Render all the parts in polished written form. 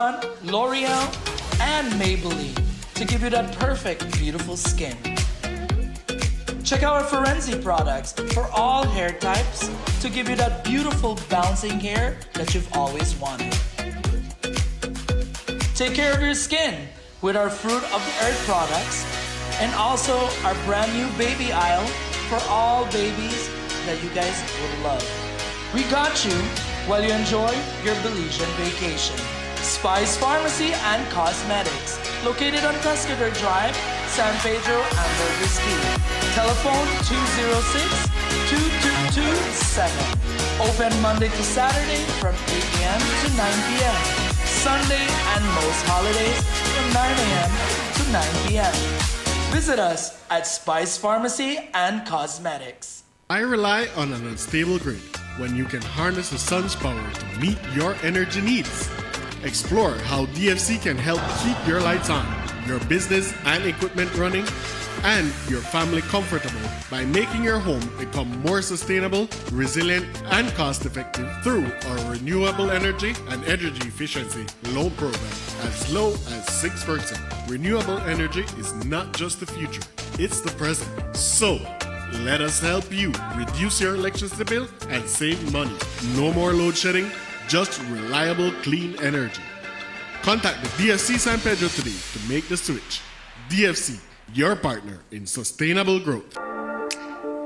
L'Oreal, and Maybelline to give you that perfect, beautiful skin. Check out our Forensi products for all hair types to give you that beautiful bouncing hair that you've always wanted. Take care of your skin with our Fruit of the Earth products and also our brand new baby aisle for all babies that you guys would love. We got you while you enjoy your Belizean vacation. Spice Pharmacy and Cosmetics, located on Pescador Drive, San Pedro, Amber Whiskey. Telephone 206-2227. Open Monday to Saturday from 8 a.m. to 9 p.m. Sunday and most holidays from 9 a.m. to 9 p.m. Visit us at Spice Pharmacy and Cosmetics. I rely on an unstable grid when you can harness the sun's power to meet your energy needs. Explore how DFC can help keep your lights on, your business and equipment running, and your family comfortable by making your home become more sustainable, resilient, and cost-effective through our renewable energy and energy efficiency loan program as low as 6%. Renewable energy is not just the future, it's the present. So, let us help you reduce your electricity bill and save money. No more load shedding, just reliable, clean energy. Contact the DFC San Pedro today to make the switch. DFC, your partner in sustainable growth.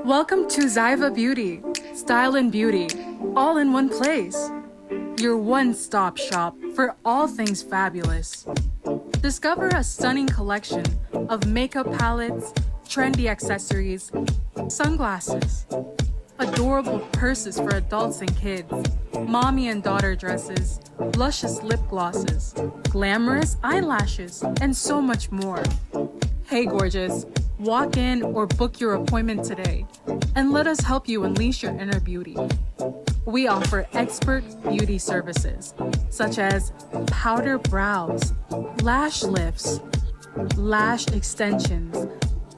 Welcome to Zyva Beauty, style and beauty, all in one place. Your one-stop shop for all things fabulous. Discover a stunning collection of makeup palettes, trendy accessories, sunglasses, adorable purses for adults and kids, mommy and daughter dresses, luscious lip glosses, glamorous eyelashes, and so much more. Hey gorgeous, walk in or book your appointment today and let us help you unleash your inner beauty. We offer expert beauty services such as powder brows, lash lifts, lash extensions,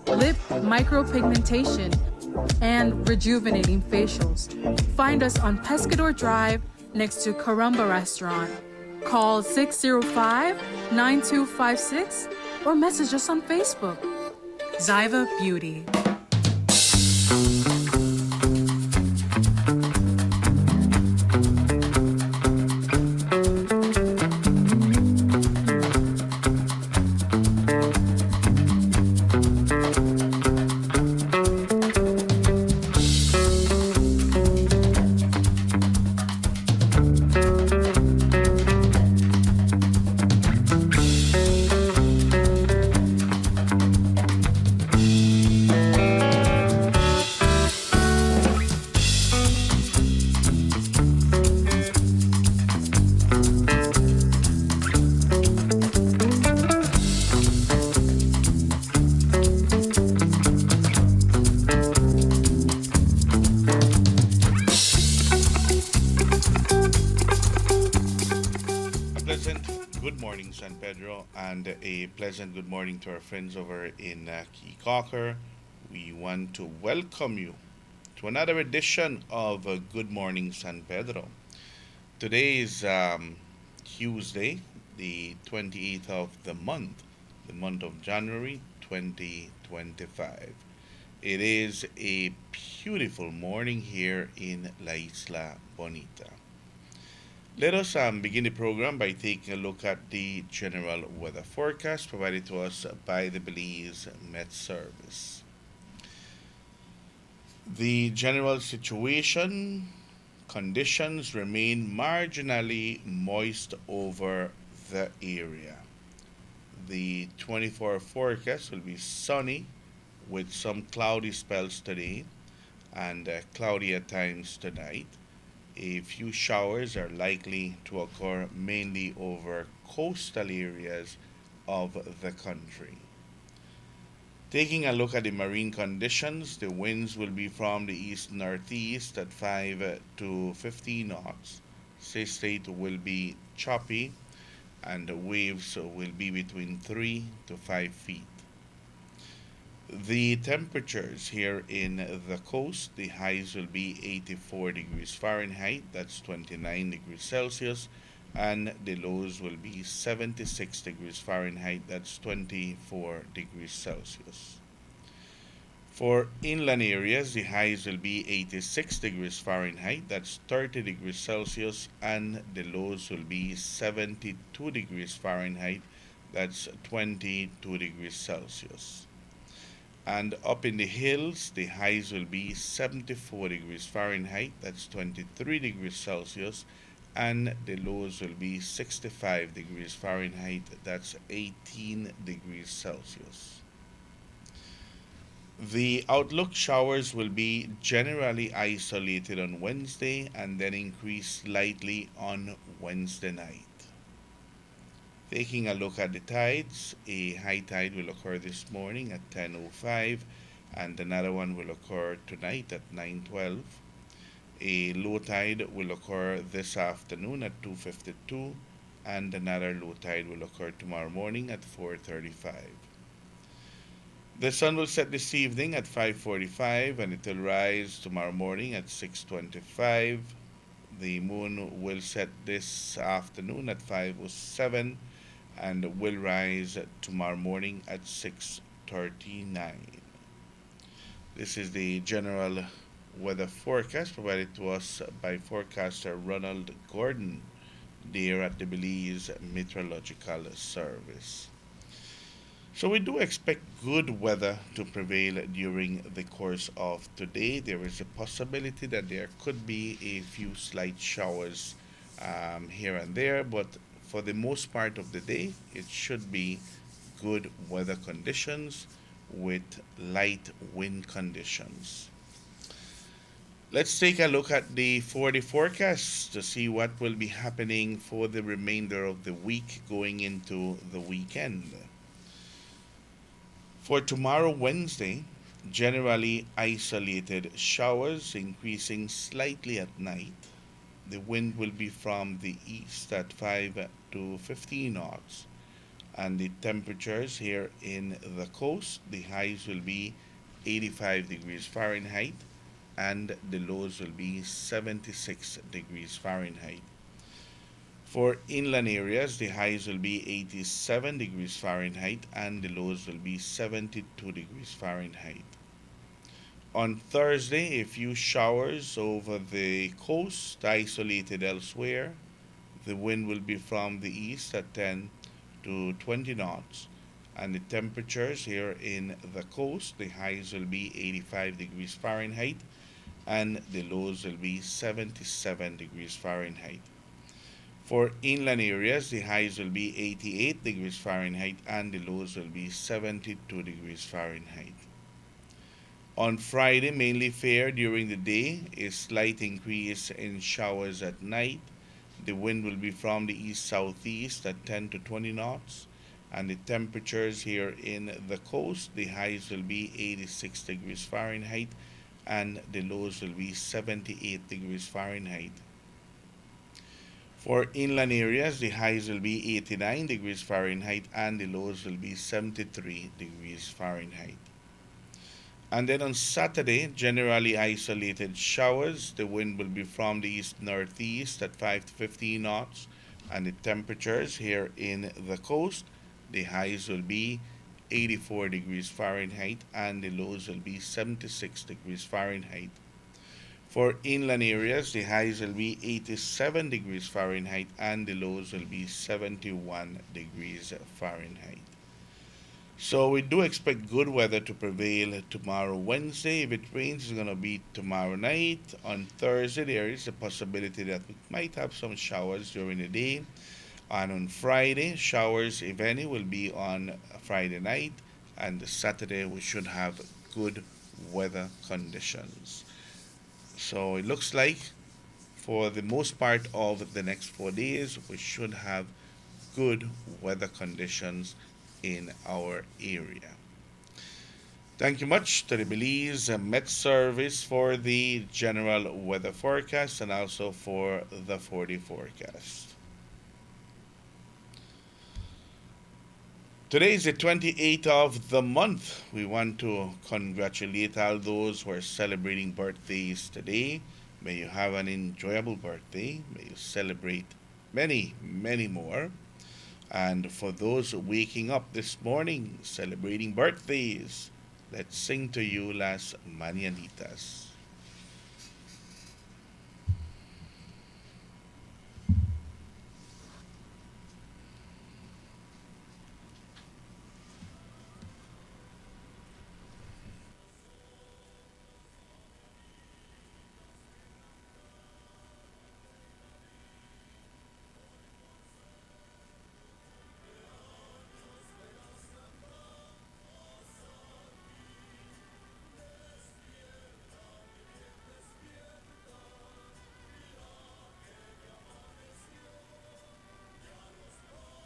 lip micropigmentation, and rejuvenating facials. Find us on Pescador Drive next to Caramba Restaurant. Call 605-9256 or message us on Facebook. Zyva Beauty. San Pedro, and a pleasant good morning to our friends over in Key Cocker. We want to welcome you to another edition of Good Morning San Pedro. Today is Tuesday, the 28th of the month of January 2025. It is a beautiful morning here in La Isla Bonita. Let us begin the program by taking a look at the general weather forecast provided to us by the Belize Met Service. The general conditions remain marginally moist over the area. The 24-hour forecast will be sunny with some cloudy spells today and cloudy at times tonight. A few showers are likely to occur mainly over coastal areas of the country. Taking a look at the marine conditions, the winds will be from the east-northeast at 5 to 15 knots. Sea state will be choppy and the waves will be between 3 to 5 feet. The temperatures here in the coast, the highs will be 84 degrees Fahrenheit, that's 29 degrees Celsius, and the lows will be 76 degrees Fahrenheit, that's 24 degrees Celsius. For inland areas, the highs will be 86 degrees Fahrenheit, that's 30 degrees Celsius, and the lows will be 72 degrees Fahrenheit, that's 22 degrees Celsius. And up in the hills, the highs will be 74 degrees Fahrenheit, that's 23 degrees Celsius, and the lows will be 65 degrees Fahrenheit, that's 18 degrees Celsius. The outlook: showers will be generally isolated on Wednesday and then increase slightly on Wednesday night. Taking a look at the tides, a high tide will occur this morning at 10:05 and another one will occur tonight at 9:12. A low tide will occur this afternoon at 2:52 and another low tide will occur tomorrow morning at 4:35. The sun will set this evening at 5:45 and it will rise tomorrow morning at 6:25. The moon will set this afternoon at 5:07 and will rise tomorrow morning at 6:39. This is the general weather forecast provided to us by forecaster Ronald Gordon there at the Belize Meteorological Service. So we do expect good weather to prevail during the course of today. There is a possibility that there could be a few slight showers here and there, but for the most part of the day, it should be good weather conditions with light wind conditions. Let's take a look at the forecast to see what will be happening for the remainder of the week going into the weekend. For tomorrow, Wednesday, generally isolated showers increasing slightly at night. The wind will be from the east at 5 to 15 knots. And the temperatures here in the coast, the highs will be 85 degrees Fahrenheit and the lows will be 76 degrees Fahrenheit. For inland areas, the highs will be 87 degrees Fahrenheit and the lows will be 72 degrees Fahrenheit. On Thursday, a few showers over the coast, isolated elsewhere. The wind will be from the east at 10 to 20 knots. And the temperatures here in the coast, the highs will be 85 degrees Fahrenheit and the lows will be 77 degrees Fahrenheit. For inland areas, the highs will be 88 degrees Fahrenheit and the lows will be 72 degrees Fahrenheit. On Friday, mainly fair during the day, a slight increase in showers at night. The wind will be from the east-southeast at 10 to 20 knots. And the temperatures here in the coast, the highs will be 86 degrees Fahrenheit and the lows will be 78 degrees Fahrenheit. For inland areas, the highs will be 89 degrees Fahrenheit and the lows will be 73 degrees Fahrenheit. And then on Saturday, generally isolated showers. The wind will be from the east-northeast at 5 to 15 knots. And the temperatures here in the coast, the highs will be 84 degrees Fahrenheit and the lows will be 76 degrees Fahrenheit. For inland areas, the highs will be 87 degrees Fahrenheit and the lows will be 71 degrees Fahrenheit. So we do expect good weather to prevail tomorrow, Wednesday. If it rains, it's going to be tomorrow night. On Thursday, there is a possibility that we might have some showers during the day. And on Friday, showers, if any, will be on Friday night. And Saturday, we should have good weather conditions. So it looks like for the most part of the next 4 days, we should have good weather conditions in our area. Thank you much to the Belize Met Service for the general weather forecast and also for the 4-day forecast. Today is the 28th of the month. We want to congratulate all those who are celebrating birthdays today. May you have an enjoyable birthday. May you celebrate many, many more. And for those waking up this morning celebrating birthdays, let's sing to you Las Mañanitas.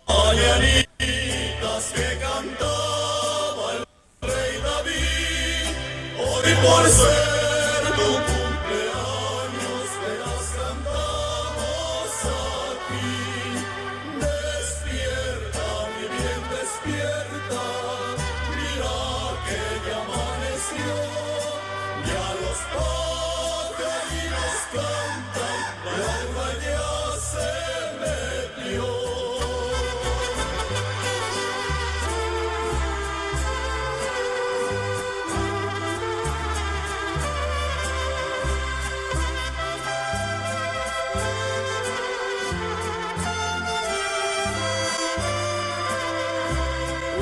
Mañanitas que cantaba el rey David, hoy por ser tu cumpleaños te las cantamos aquí. Despierta, mi bien, despierta, mira que ya amaneció, ya los pajaritos cantan, la alba ya se metió.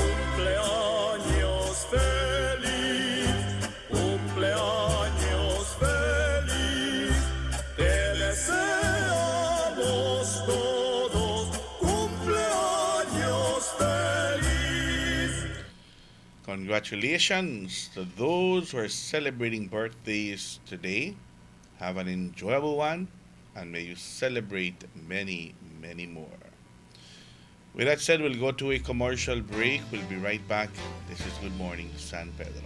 Cumpleaños feliz, cumpleaños feliz, te deseamos todos, cumpleaños feliz. Congratulations to those who are celebrating birthdays today. Have an enjoyable one, and may you celebrate many, many more. With that said, we'll go to a commercial break. We'll be right back. This is Good Morning San Pedro.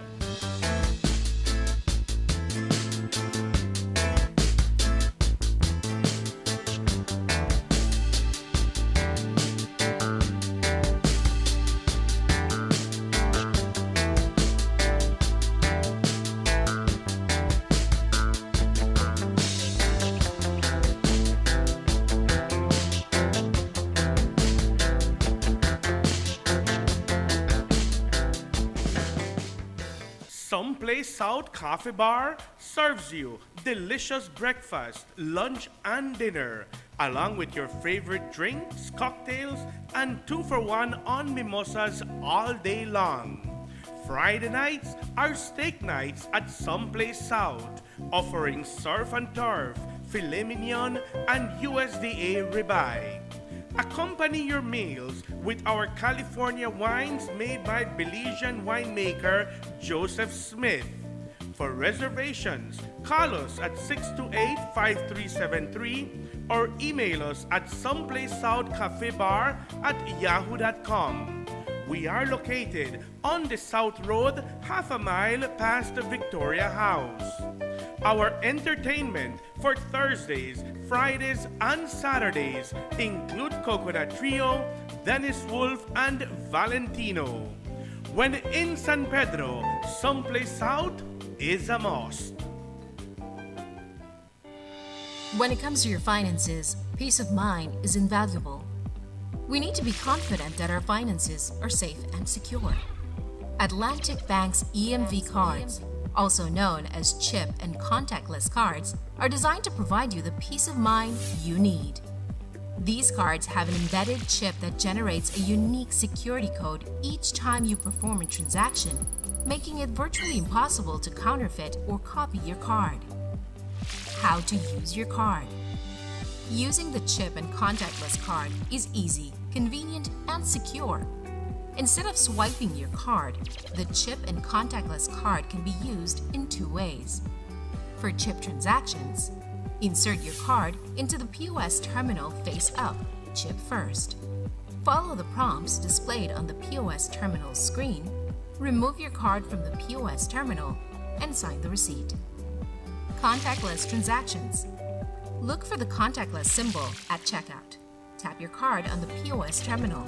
Someplace South Coffee Bar serves you delicious breakfast, lunch, and dinner, along with your favorite drinks, cocktails, and 2-for-1 on mimosas all day long. Friday nights are steak nights at Someplace South, offering surf and turf, filet mignon, and USDA ribeye. Accompany your meals with our California wines made by Belizean winemaker Joseph Smith. For reservations, call us at 628-5373 or email us at someplacesouthcafebar@yahoo.com. We are located on the South Road, half a mile past the Victoria House. Our entertainment for Thursdays, Fridays, and Saturdays include Coconut Trio, Dennis Wolf, and Valentino. When in San Pedro, Someplace South is a must. When it comes to your finances, peace of mind is invaluable. We need to be confident that our finances are safe and secure. Atlantic Bank's EMV cards, also known as chip and contactless cards, are designed to provide you the peace of mind you need. These cards have an embedded chip that generates a unique security code each time you perform a transaction, making it virtually impossible to counterfeit or copy your card. How to use your card. Using the chip and contactless card is easy, convenient, and secure. Instead of swiping your card, the chip and contactless card can be used in two ways. For chip transactions, insert your card into the POS terminal face up, chip first. Follow the prompts displayed on the POS terminal screen, remove your card from the POS terminal, and sign the receipt. Contactless transactions. Look for the contactless symbol at checkout. Tap your card on the POS terminal.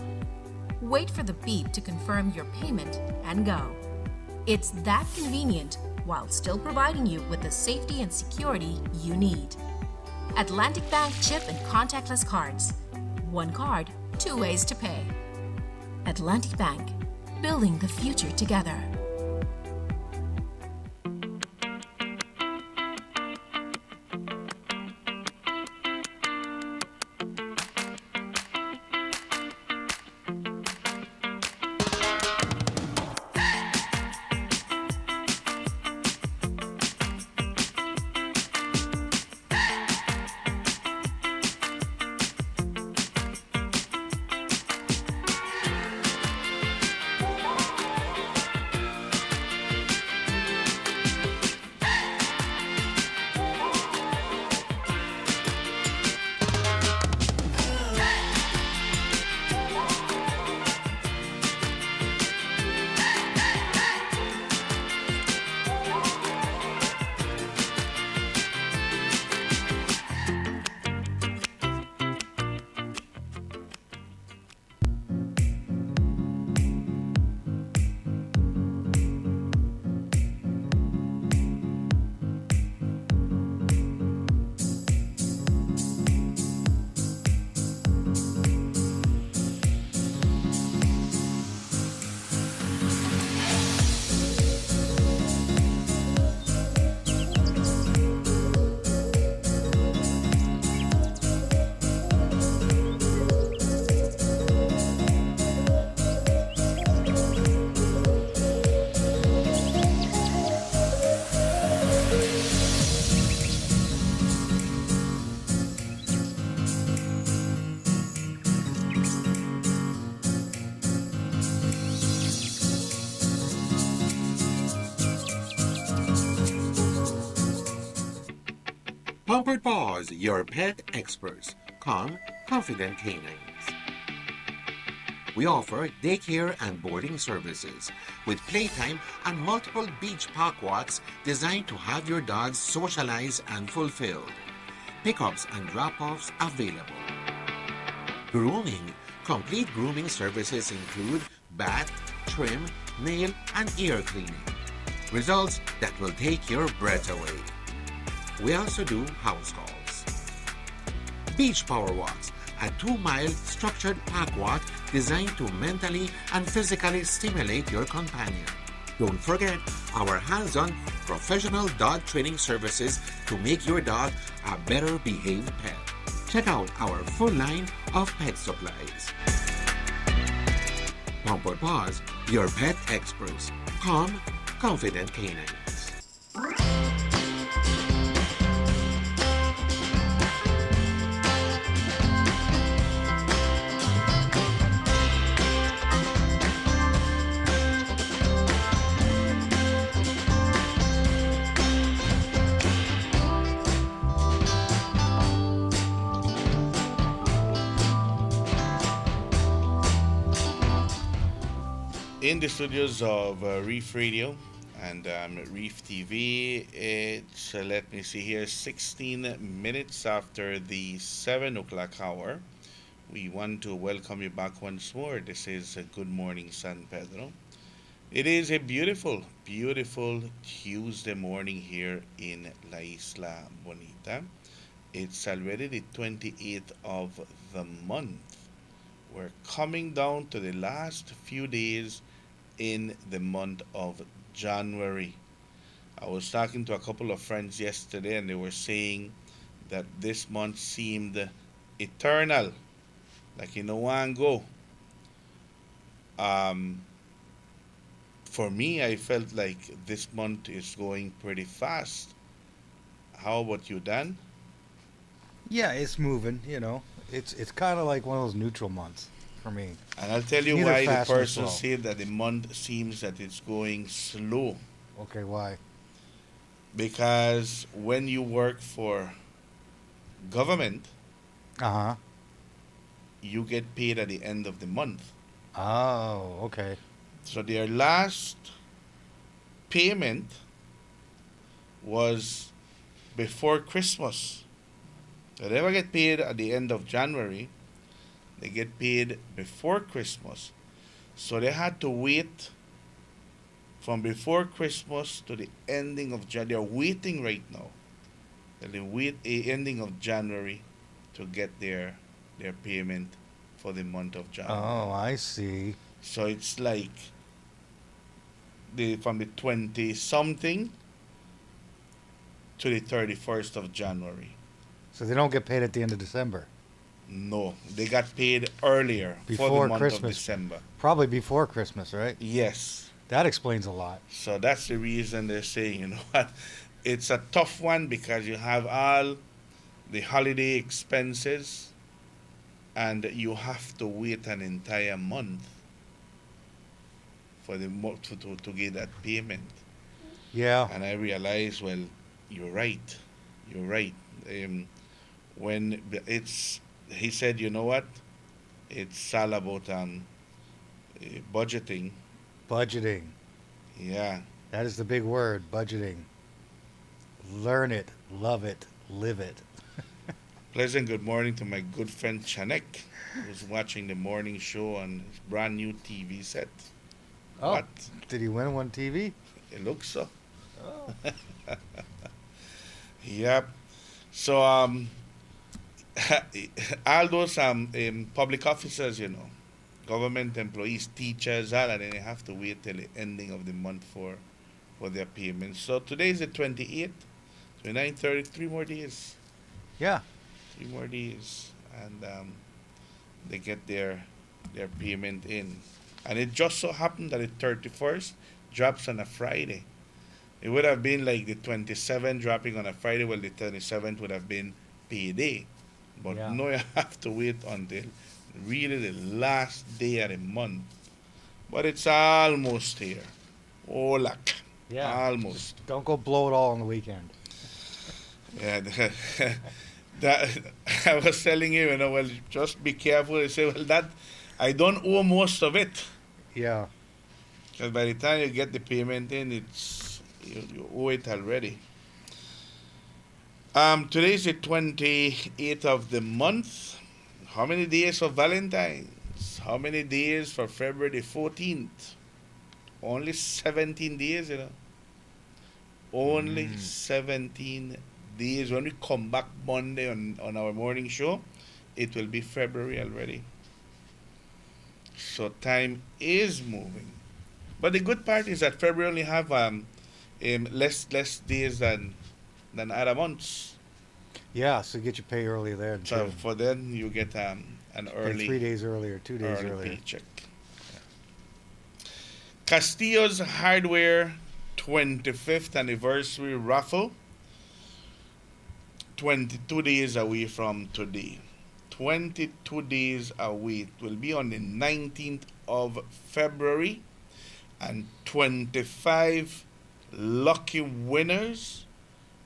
Wait for the beep to confirm your payment and go. It's that convenient while still providing you with the safety and security you need. Atlantic Bank chip and contactless cards. one card, two ways to pay. Atlantic Bank, building the future together. Pampered Paws, your pet experts. Calm, confident canines. We offer daycare and boarding services with playtime and multiple beach park walks designed to have your dogs socialize and fulfilled. Pickups and drop-offs available. Grooming. Complete grooming services include bath, trim, nail, and ear cleaning. Results that will take your breath away. We also do house calls. Beach Power Walks, a 2-mile structured park walk designed to mentally and physically stimulate your companion. Don't forget our hands-on professional dog training services to make your dog a better behaved pet. Check out our full line of pet supplies. Pampered Paws, your pet experts. Calm, confident canines. In the studios of Reef Radio and Reef TV, it's, let me see here, 16 minutes after the 7 o'clock hour. We want to welcome you back once more. This is Good Morning San Pedro. It is a beautiful, beautiful Tuesday morning here in La Isla Bonita. It's already the 28th of the month. We're coming down to the last few days in the month of January. I was talking to a couple of friends yesterday and they were saying that this month seemed eternal, like in a one go. For me, I felt like this month is going pretty fast. How about you, Dan? Yeah, it's moving, you know. It's kind of like one of those neutral months for me. And I'll tell you Neither why the fast nor person slow. said that the month seems that it's going slow. Okay, why? Because when you work for government, Uh-huh. you get paid at the end of the month. Oh, okay. So their last payment was before Christmas. So they never get paid at the end of January. They get paid before Christmas. So they had to wait from before Christmas to the ending of January. They're waiting right now. They wait the ending of January to get their payment for the month of January. Oh, I see. So it's like from the 20 something to the 31st of January. So they don't get paid at the end of December. No, they got paid earlier for Before the month Christmas. of December. Probably before Christmas, right? Yes. That explains a lot. So that's the reason they're saying, you know what, it's a tough one because you have all the holiday expenses and you have to wait an entire month for the to get that payment. Yeah. And I realized, well, you're right. You're right. When it's, he said, you know what, it's all about budgeting. Budgeting. Yeah. That is the big word, budgeting. Learn it, love it, live it. Pleasant good morning to my good friend Chanek, who's watching the morning show on his brand new TV set. Oh, What? did he win one TV? It looks so. Oh. Yep. So all those public officers, you know, government employees, teachers, all, and then they have to wait till the ending of the month for their payments. So today is the 28th, 29, 30, 3 more days. Yeah. 3 more days, and they get their payment in. And it just so happened that the 31st drops on a Friday. It would have been like the 27th dropping on a Friday, well, the 27th would have been payday. But Yeah. no, you have to wait until really the last day of the month. But it's almost here. Oh, luck. Yeah. Almost. Don't go blow it all on the weekend. Yeah, that I was telling you, you know, well, just be careful. I say, well, that I don't owe most of it, Yeah. because by the time you get the payment in, it's you owe it already. Today's the 28th of the month. How many days for Valentine's? How many days for February the 14th? Only 17 days, you know. Only 17 days. When we come back Monday on our morning show, it will be February already. So time is moving. But the good part is that February only have less days than other months. Yeah, so get your pay early there. So too. for then you get an Pay early 3 days earlier, 2 days early earlier. paycheck. Castillo's Hardware 25th anniversary raffle. 22 days away from today. 22 days away. It will be on the 19th of February. And 25 lucky winners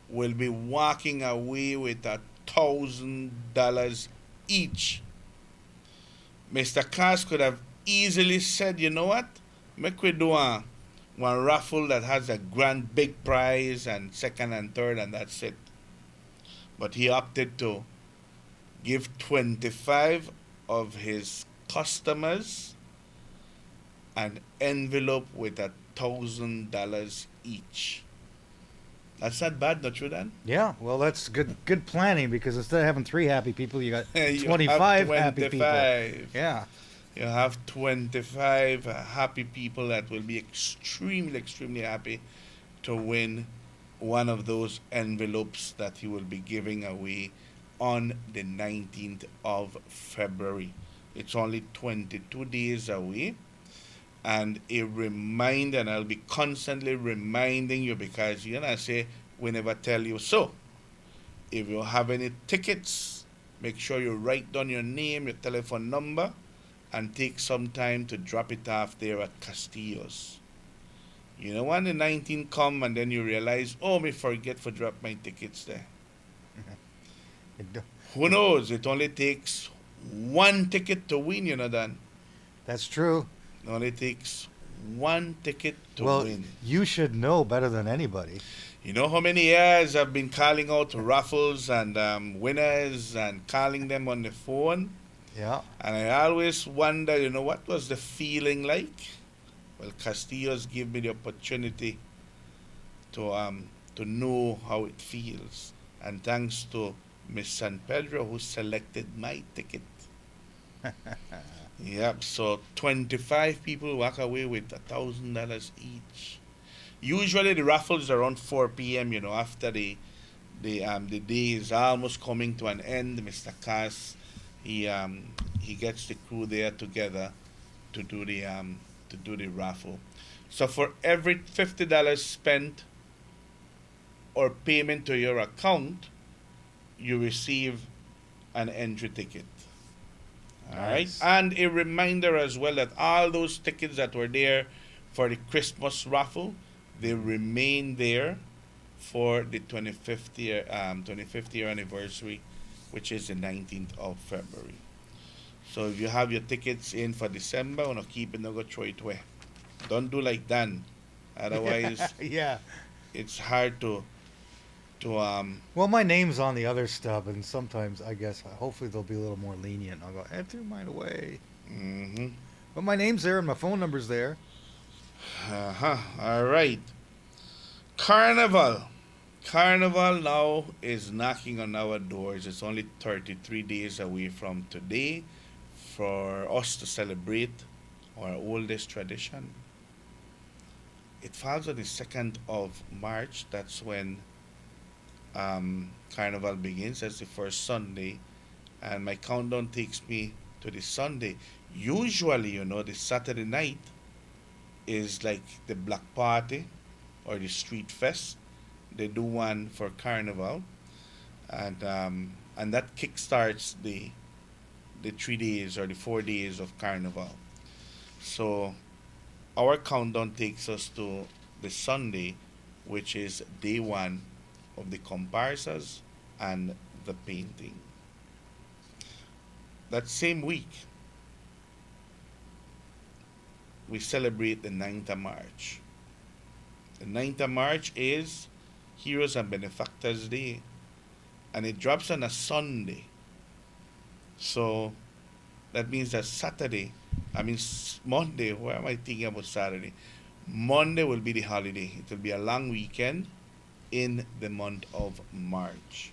will be walking away with $1,000 each. Mr. Cass could have easily said, you know what? Make we do one raffle that has a grand big prize and second and third, and that's it. But he opted to give 25 of his customers an envelope with $1,000 each. That's not bad, not true, Dan? Yeah, well, that's good planning, because instead of having 3 happy people, you got You 25 have happy people. 25. Yeah. You have 25 happy people that will be extremely, extremely happy to win one of those envelopes that he will be giving away on the 19th of February. It's only 22 days away. And a reminder, and I'll be constantly reminding you, because you know, I say we never tell you so. If you have any tickets, make sure you write down your name, your telephone number, and take some time to drop it off there at Castillo's. You know, when the 19th come and then you realize, oh, me forget to drop my tickets there. Who knows? It only takes 1 ticket to win, you know, Dan. That's true. It only takes 1 ticket to Well, win. you should know better than anybody. You know how many years I've been calling out raffles and winners and calling them on the phone? Yeah. And I always wonder, you know, what was the feeling like? Well, Castillo's give me the opportunity to know how it feels. And thanks to Miss San Pedro, who selected my ticket. Yep. So 25 people walk away with $1,000 each. Usually the raffle is around 4 p.m. After the day is almost coming to an end. Mr. Cass, he gets the crew there together to do the raffle. So for every $50 spent or payment to your account, you receive an entry ticket. All right, Nice. and a reminder as well that all those tickets that were there for the Christmas raffle, they remain there for the 25th year anniversary, which is the 19th of February. So if you have your tickets in for December, wanna keep it, no go throw it away. Don't do like Dan, otherwise Yeah. it's hard to. Well, my name's on the other stub, and sometimes I guess hopefully they'll be a little more lenient. I'll go, I threw mine away. Mhm. But my name's there and my phone number's there. Uh-huh. All right. Carnival. Carnival now is knocking on our doors. It's only 33 days away from today for us to celebrate our oldest tradition. It falls on the 2nd of March. That's when Carnival begins. That's the first Sunday. And my countdown takes me to the Sunday. Usually, the Saturday night is like the Black Party or the Street Fest. They do one for Carnival, and that kickstarts the 3 days or the 4 days of Carnival. So our countdown takes us to the Sunday, which is day one of the comparsas and the painting. That same week, we celebrate the 9th of March. The 9th of March is Heroes and Benefactors Day, and it drops on a Sunday. So that means that Monday, why am I thinking about Saturday? Monday will be the holiday. It will be a long weekend in the month of March.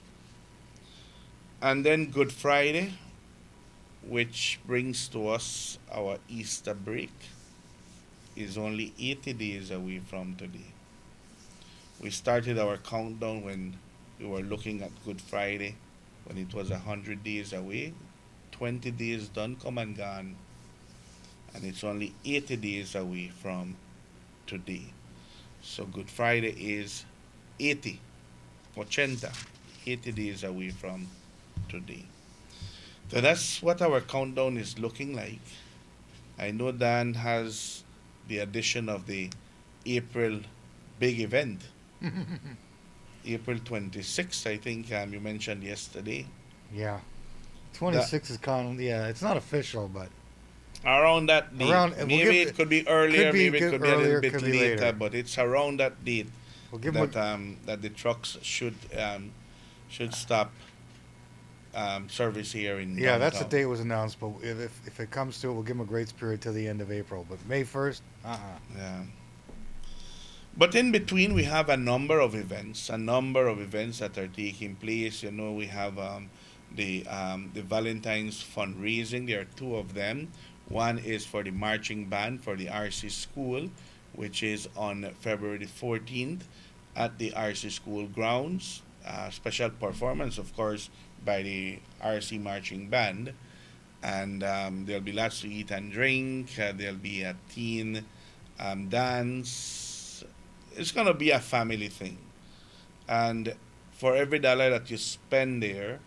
And then Good Friday, which brings to us our Easter break, is only 80 days away from today. We started our countdown when we were looking at Good Friday, when it was 100 days away. 20 days done, come and gone. And it's only 80 days away from today. So Good Friday is 80, 80 days away from today. So that's what our countdown is looking like. I know Dan has the addition of the April big event. April 26th, I think you mentioned yesterday. Yeah. 26 is kind of, yeah, it's not official, but Around that date. we'll Maybe give it could be earlier, maybe it could be a earlier, little bit could be later, later. but it's around that date we'll give that them that the trucks should stop service here in yeah, that's the downtown. date was announced, but if it comes to it, we'll give them a grace period till the end of April. But May 1st, Yeah. But in between, we have a number of events that are taking place. We have the Valentine's fundraising. There are two of them. One is for the marching band for the RC School, which is on February the 14th at the RC School grounds. Special performance, of course, by the RC marching band. And there'll be lots to eat and drink. There'll be a teen dance. It's going to be a family thing. And for every dollar that you spend there,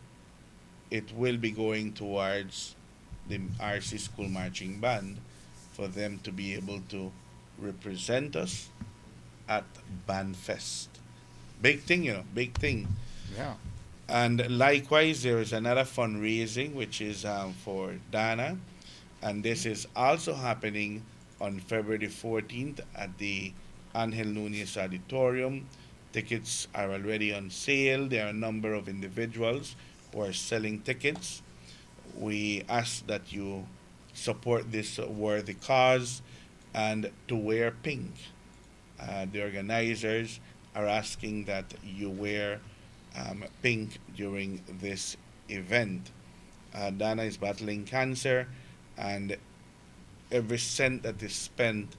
it will be going towards the RC School Marching Band for them to be able to represent us at Bandfest. Big thing, big thing. yeah. And likewise, there is another fundraising which is for Dana, and this is also happening on February 14th at the Angel Nunez Auditorium. Tickets are already on sale. There are a number of individuals who are selling tickets. We ask that you support this worthy cause and to wear pink. The organizers are asking that you wear pink during this event. Dana is battling cancer, and every cent that is spent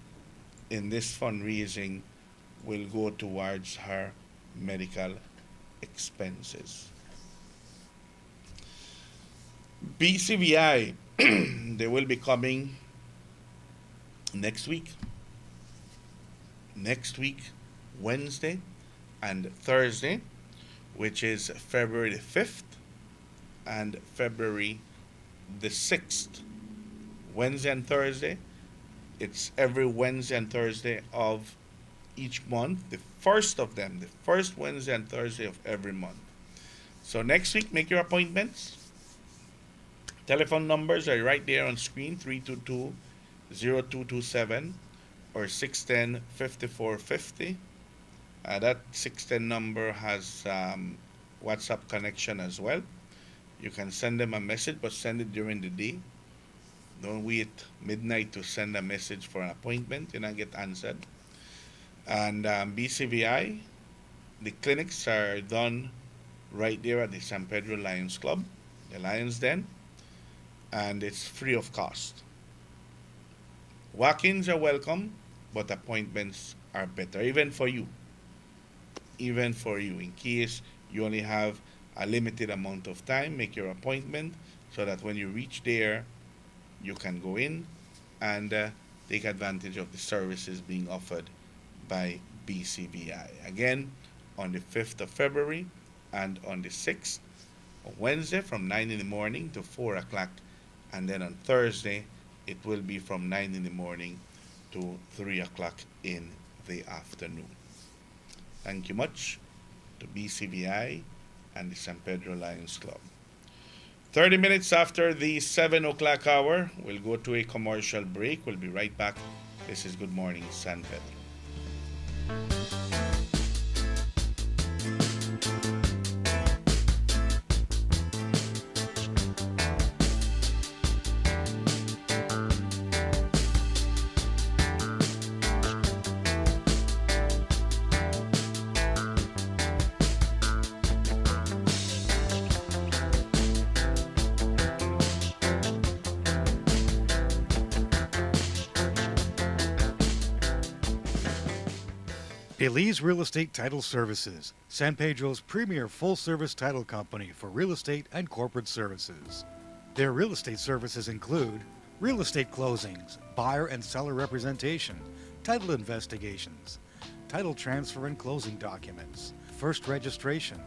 in this fundraising will go towards her medical expenses. BCVI, they will be coming next week. Next week, Wednesday and Thursday, which is February the 5th and February the 6th. Wednesday and Thursday. It's every Wednesday and Thursday of each month. The first of them, the first Wednesday and Thursday of every month. So next week, make your appointments. Telephone numbers are right there on screen, 322-0227 or 610-5450. That 610 number has WhatsApp connection as well. You can send them a message, but send it during the day. Don't wait midnight to send a message for an appointment. You'll not get answered. And BCVI, the clinics are done right there at the San Pedro Lions Club, the Lions Den, and it's free of cost. Walk-ins are welcome, but appointments are better, even for you. Even for you, in case you only have a limited amount of time, make your appointment so that when you reach there, you can go in and take advantage of the services being offered by BCVI. Again, on the 5th of February and on the 6th, on Wednesday from 9 in the morning to 4 o'clock, and then on Thursday, it will be from 9 in the morning to 3 o'clock in the afternoon. Thank you much to BCVI and the San Pedro Lions Club. 30 minutes after the 7 o'clock hour, we'll go to a commercial break. We'll be right back. This is Good Morning San Pedro. Belize Real Estate Title Services, San Pedro's premier full-service title company for real estate and corporate services. Their real estate services include real estate closings, buyer and seller representation, title investigations, title transfer and closing documents, first registration,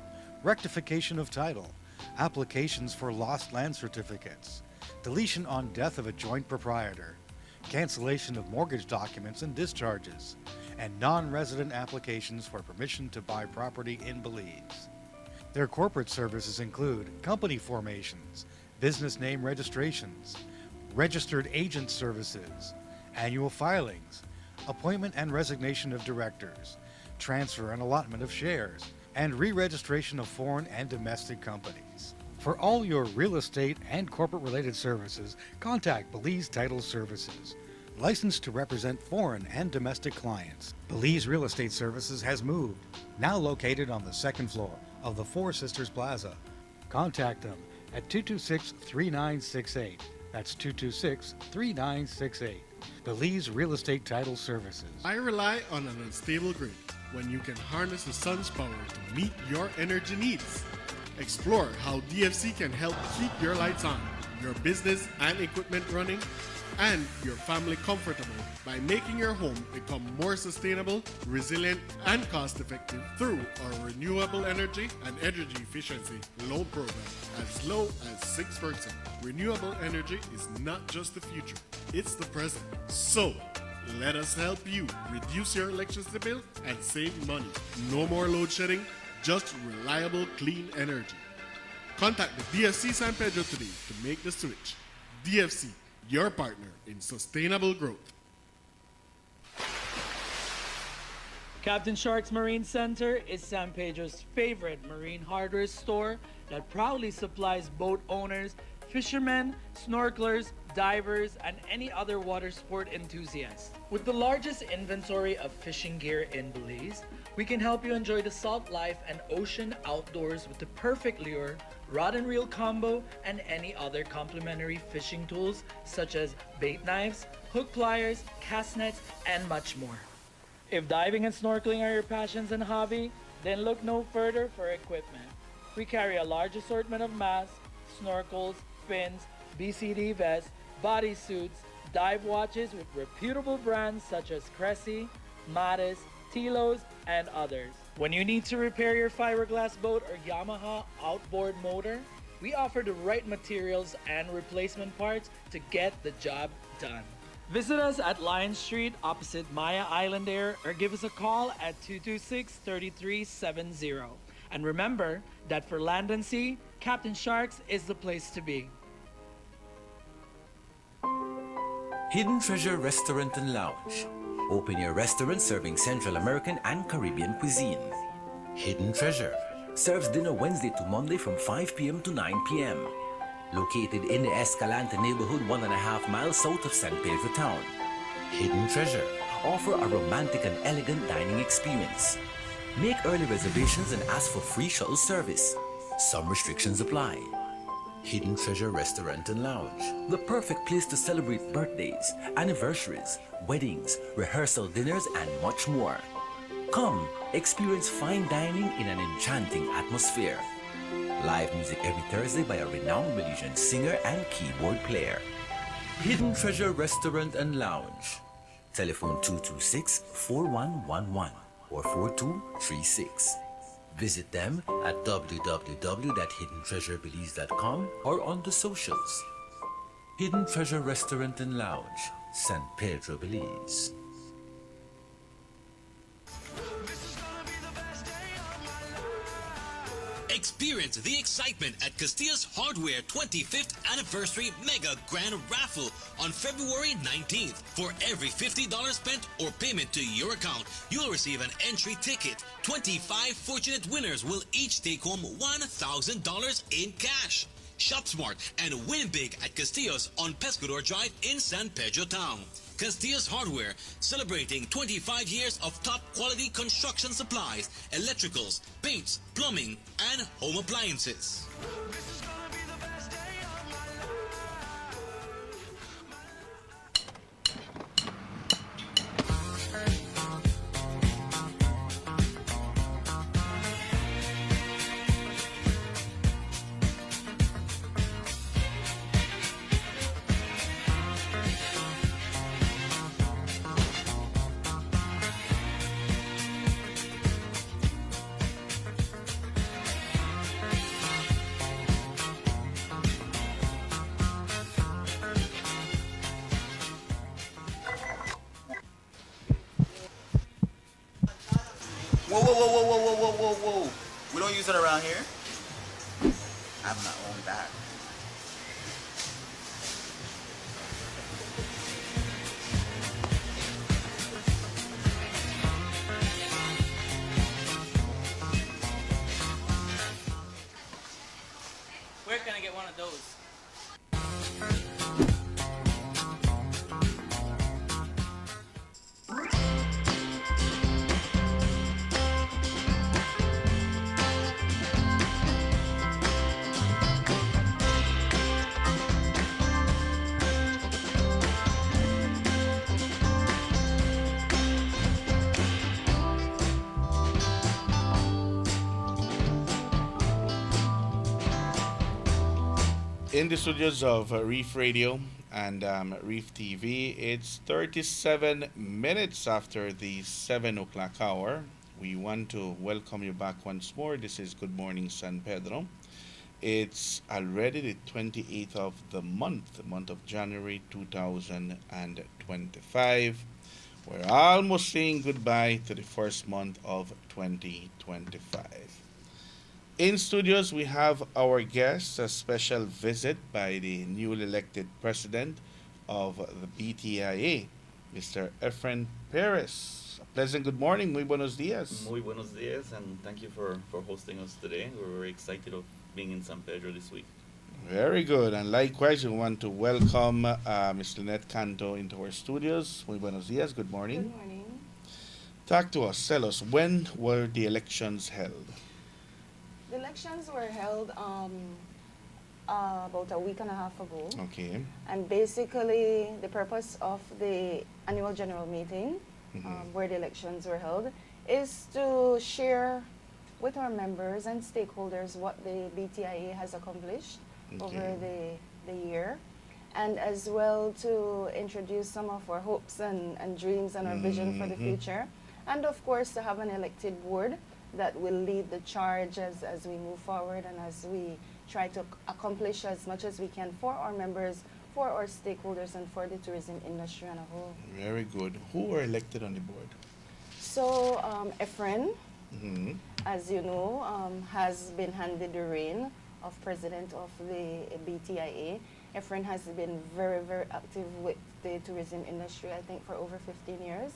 rectification of title, applications for lost land certificates, deletion on death of a joint proprietor, cancellation of mortgage documents and discharges, and non-resident applications for permission to buy property in Belize. Their corporate services include company formations, business name registrations, registered agent services, annual filings, appointment and resignation of directors, transfer and allotment of shares, and re-registration of foreign and domestic companies. For all your real estate and corporate-related services, contact Belize Title Services. Licensed to represent foreign and domestic clients, Belize Real Estate Services has moved, now located on the second floor of the Four Sisters Plaza. Contact them at 226-3968. That's 226-3968. Belize Real Estate Title Services. I rely on an unstable grid when you can harness the sun's power to meet your energy needs. Explore how DFC can help keep your lights on, your business and equipment running, and your family comfortable by making your home become more sustainable, resilient, and cost-effective through our renewable energy and energy efficiency loan program as low as 6%. Renewable energy is not just the future, it's the present. So, let us help you reduce your electricity bill and save money. No more load shedding, just reliable, clean energy. Contact the DFC San Pedro today to make the switch. DFC, your partner in sustainable growth. Captain Shark's Marine Center is San Pedro's favorite marine hardware store that proudly supplies boat owners, fishermen, snorkelers, divers, and any other water sport enthusiast. With the largest inventory of fishing gear in Belize, we can help you enjoy the salt life and ocean outdoors with the perfect lure, rod and reel combo, and any other complimentary fishing tools such as bait knives, hook pliers, cast nets, and much more. If diving and snorkeling are your passions and hobby, then look no further for equipment. We carry a large assortment of masks, snorkels, fins, BCD vests, bodysuits, dive watches with reputable brands such as Cressy, Mattis, Tilos, and others. When you need to repair your fiberglass boat or Yamaha outboard motor, we offer the right materials and replacement parts to get the job done. Visit us at Lion Street opposite Maya Island Air or give us a call at 226-3370. And remember that for land and sea, Captain Sharks is the place to be. Hidden Treasure Restaurant and Lounge. Open air restaurant serving Central American and Caribbean cuisine. Hidden Treasure serves dinner Wednesday to Monday from 5 p.m. to 9 p.m. Located in the Escalante neighborhood 1.5 miles south of San Pedro town. Hidden Treasure offer a romantic and elegant dining experience. Make early reservations and ask for free shuttle service. Some restrictions apply. Hidden Treasure Restaurant and Lounge. The perfect place to celebrate birthdays, anniversaries, weddings, rehearsal dinners, and much more. Come, experience fine dining in an enchanting atmosphere. Live music every Thursday by a renowned Belizean singer and keyboard player. Hidden Treasure Restaurant and Lounge. Telephone 226-4111 or 4236. Visit them at www.hiddentreasurebelize.com or on the socials. Hidden Treasure Restaurant and Lounge, San Pedro, Belize. Experience the excitement at Castillo's Hardware 25th Anniversary Mega Grand Raffle on February 19th. For every $50 spent or payment to your account, you'll receive an entry ticket. 25 fortunate winners will each take home $1,000 in cash. Shop smart and win big at Castillo's on Pescador Drive in San Pedro Town. Castillo's Hardware, celebrating 25 years of top quality construction supplies, electricals, paints, plumbing, and home appliances. Whoa, whoa, whoa, whoa, whoa, whoa, whoa, whoa. We don't use it around here. I have my own bag. Where can I get one of those? In the studios of Reef Radio and Reef TV, it's 37 minutes after the 7 o'clock hour. We want to welcome you back once more. This is Good Morning San Pedro. It's already the 28th of the month of January 2025. We're almost saying goodbye to the first month of 2025. In studios, we have our guest, a special visit by the newly elected president of the BTIA, Mr. Efren Perez. A pleasant good morning. Muy buenos días. Muy buenos días, and thank you for hosting us today. We're very excited of being in San Pedro this week. Very good. And likewise, we want to welcome Ms. Lynette Canto into our studios. Muy buenos dias. Good morning. Good morning. Talk to us. Tell us, when were the elections held? The elections were held about a week and a half ago. Okay. And basically, the purpose of the annual general meeting, where the elections were held, is to share with our members and stakeholders what the BTIA has accomplished over the year, and as well to introduce some of our hopes and dreams and our vision for the future, and of course to have an elected board that will lead the charge as we move forward and as we try to accomplish as much as we can for our members, for our stakeholders, and for the tourism industry on a whole. Very good. Who were elected on the board? So Efren, as you know, has been handed the reign of president of the BTIA. Efren has been very, very active with the tourism industry, I think, for over 15 years,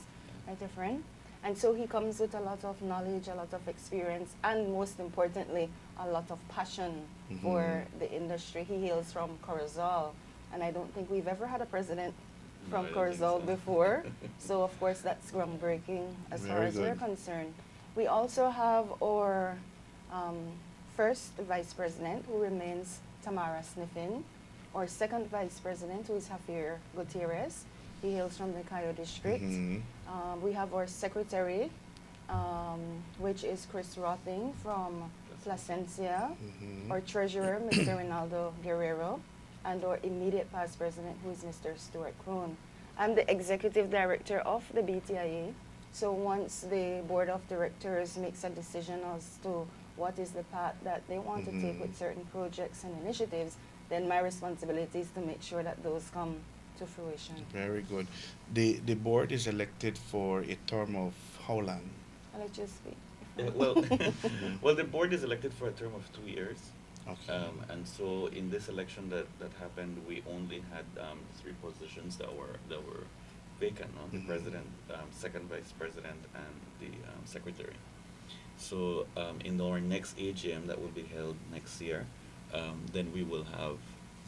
right, Efren? And so he comes with a lot of knowledge, a lot of experience, and most importantly, a lot of passion for the industry. He hails from Corozal, and I don't think we've ever had a president from Corozal before. So of course that's groundbreaking as far as we're concerned. We also have our first vice president, who remains Tamara Sniffin, our second vice president, who is Javier Gutierrez. He hails from the Cayo district. We have our secretary, which is Chris Rothing from Placencia, our treasurer, Mr. Rinaldo Guerrero, and our immediate past president, who is Mr. Stuart Kroon. I'm the executive director of the BTIA. So once the board of directors makes a decision as to what is the path that they want to take with certain projects and initiatives, then my responsibility is to make sure that those come to fruition. Very good. The board is elected for a term of how long? I'll let you speak. Well, the board is elected for a term of 2 years. Okay. And so in this election that happened, we only had 3 positions that were vacant, the president, second vice president, and the secretary. So in our next AGM that will be held next year, then we will have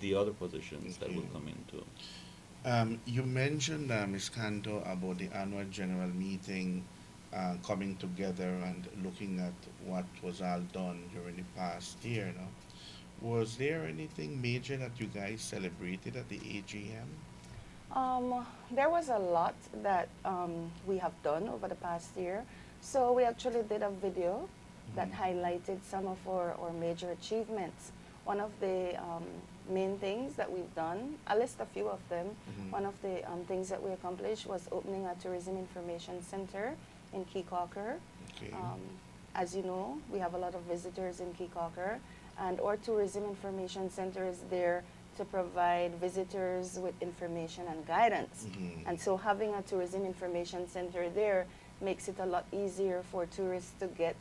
the other positions that will come into. You mentioned, Ms. Canto, about the annual general meeting coming together and looking at what was all done during the past year. No? Was there anything major that you guys celebrated at the AGM? There was a lot that we have done over the past year. So we actually did a video that highlighted some of our major achievements. One of the main things that we've done, I'll list a few of them. One of the things that we accomplished was opening a tourism information center in Keycocker. Okay. As you know, we have a lot of visitors in Keycocker, and our tourism information center is there to provide visitors with information and guidance. And so having a tourism information center there makes it a lot easier for tourists to get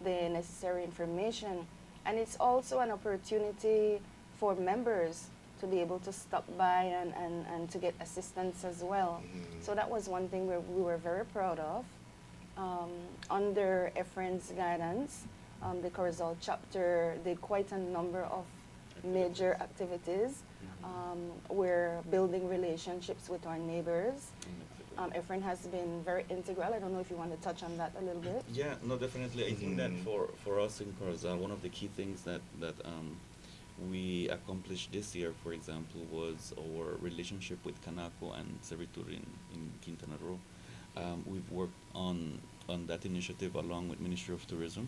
the necessary information. And it's also an opportunity for members to be able to stop by and to get assistance as well. So that was one thing we were very proud of. Under Efren's guidance, the Corozal chapter did quite a number of major activities. We're building relationships with our neighbors. Efren has been very integral. I don't know if you want to touch on that a little bit. Yeah, no, definitely. I think that for us in Corozal, one of the key things that we accomplished this year, for example, was our relationship with Canaco and Servitur in Quintana Roo. We've worked on that initiative along with Ministry of Tourism,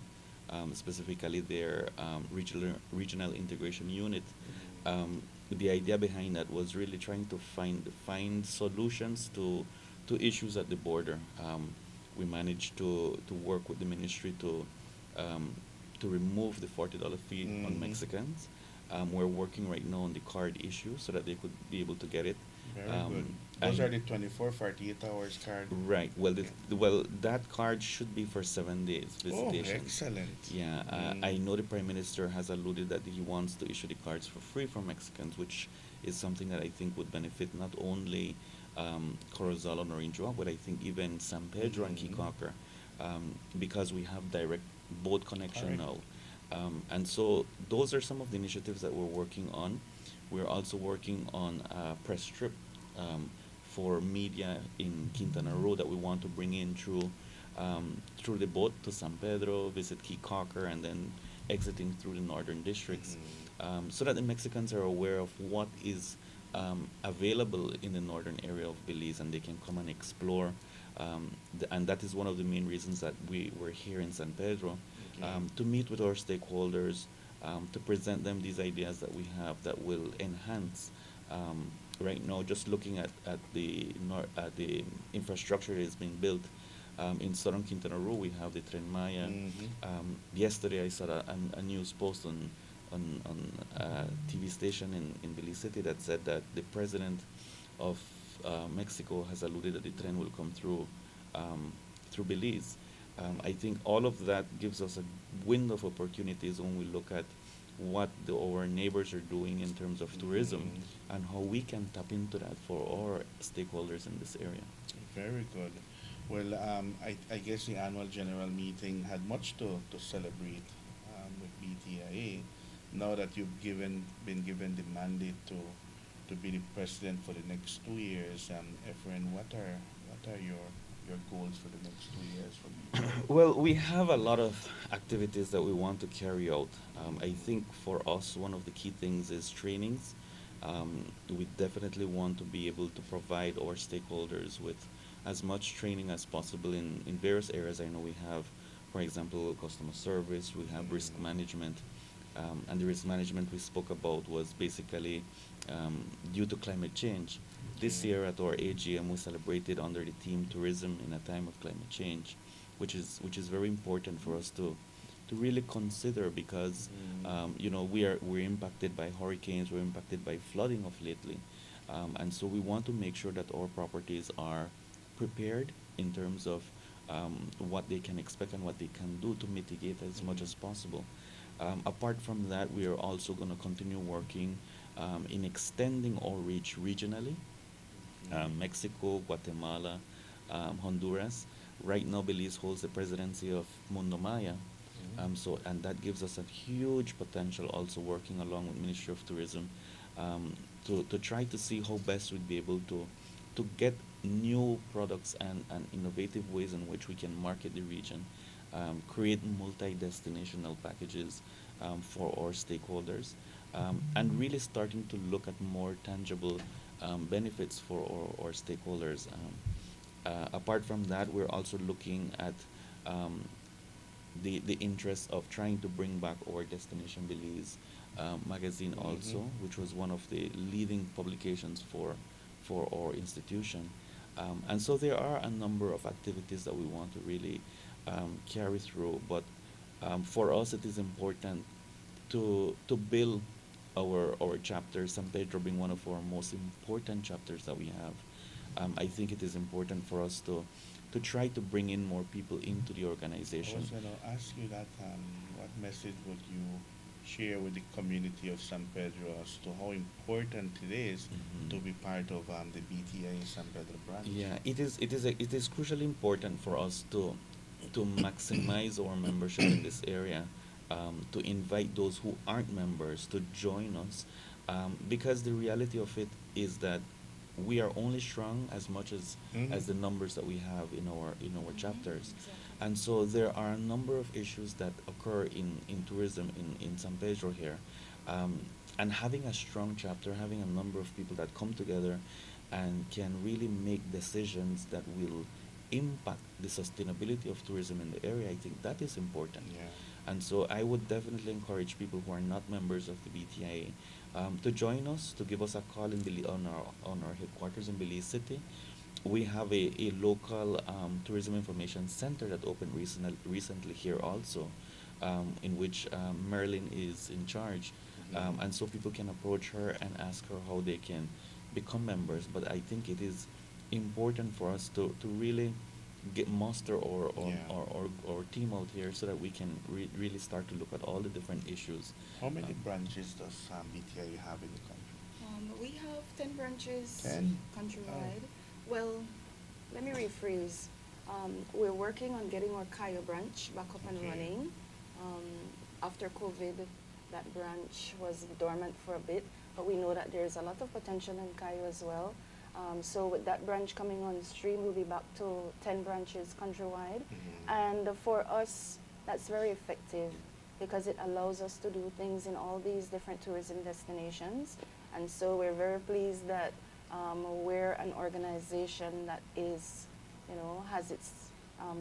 specifically their regional integration unit. The idea behind that was really trying to find solutions to issues at the border. We managed to work with the ministry to remove the $40 fee on Mexicans. We're working right now on the card issue so that they could be able to get it. Very good. Those are the 24, 48 hours card. Right. Well, that card should be for 7 days visitation. Oh, excellent. Yeah. I know the Prime Minister has alluded that he wants to issue the cards for free for Mexicans, which is something that I think would benefit not only Corozal and Orange, but I think even San Pedro and Keycocker, because we have direct boat connection now. And so those are some of the initiatives that we're working on. We're also working on a press trip for media in Quintana Roo that we want to bring in through the boat to San Pedro, visit Key Cocker, and then exiting through the northern districts, so that the Mexicans are aware of what is available in the northern area of Belize, and they can come and explore. And that is one of the main reasons that we were here in San Pedro, to meet with our stakeholders, to present them these ideas that we have that will enhance. Right now, just looking at the infrastructure that is being built in southern Quintana Roo, we have the Tren Maya. Yesterday, I saw a news post on a TV station in Belize City that said that the president of Mexico has alluded that the train will come through Belize. I think all of that gives us a window of opportunities when we look at what our neighbors are doing in terms of tourism and how we can tap into that for our stakeholders in this area. Very good. Well, I guess the annual general meeting had much to celebrate with BTIA. Now that you've been given the mandate to be the president for the next 2 years, Efren, what are your goals for the next 2 years for BTIA? Well, we have a lot of activities that we want to carry out. I think for us, one of the key things is trainings. We definitely want to be able to provide our stakeholders with as much training as possible in various areas. I know we have, for example, customer service, we have risk management, and the risk management we spoke about was basically due to climate change. This year at our AGM, we celebrated under the theme tourism in a time of climate change, which is very important for us to really consider, because we're impacted by hurricanes, we're impacted by flooding of lately, and so we want to make sure that our properties are prepared in terms of what they can expect and what they can do to mitigate as much as possible. Apart from that, we are also going to continue working in extending our reach regionally. Mexico, Guatemala, Honduras. Right now, Belize holds the presidency of Mundo Maya. And that gives us a huge potential, also working along with Ministry of Tourism, to try to see how best we'd be able to get new products and innovative ways in which we can market the region, create multi-destinational packages for our stakeholders, and really starting to look at more tangible benefits for our stakeholders. Apart from that, we're also looking at the interest of trying to bring back our Destination Belize magazine also, which was one of the leading publications for our institution. And so there are a number of activities that we want to really carry through, but for us it is important to build our chapter, San Pedro being one of our most important chapters that we have. I think it is important for us to try to bring in more people into the organization. I was going to ask you that, what message would you share with the community of San Pedro as to how important it is to be part of the BTA San Pedro branch? Yeah, it is crucially important for us to maximize our membership in this area, to invite those who aren't members to join us, because the reality of it is that we are only strong as much as the numbers that we have in our chapters. And so there are a number of issues that occur in tourism in San Pedro here, and having a strong chapter, having a number of people that come together and can really make decisions that will impact the sustainability of tourism in the area, I think that is important. And so I would definitely encourage people who are not members of the BTIA to join us, to give us a call on our headquarters in Belize City. We have a local tourism information center that opened recently here also, in which Marilyn is in charge. And so people can approach her and ask her how they can become members. But I think it is important for us to really muster our team out here so that we can really start to look at all the different issues. How many branches does BTIA have in the country? We have 10 branches 10? countrywide. Well, let me rephrase. We're working on getting our Cayo branch back up and running. after COVID, that branch was dormant for a bit, but we know that there's a lot of potential in Cayo as well. So with that branch coming on stream, we'll be back to 10 branches countrywide. And for us, that's very effective because it allows us to do things in all these different tourism destinations. And so we're very pleased that we're an organization that is, has its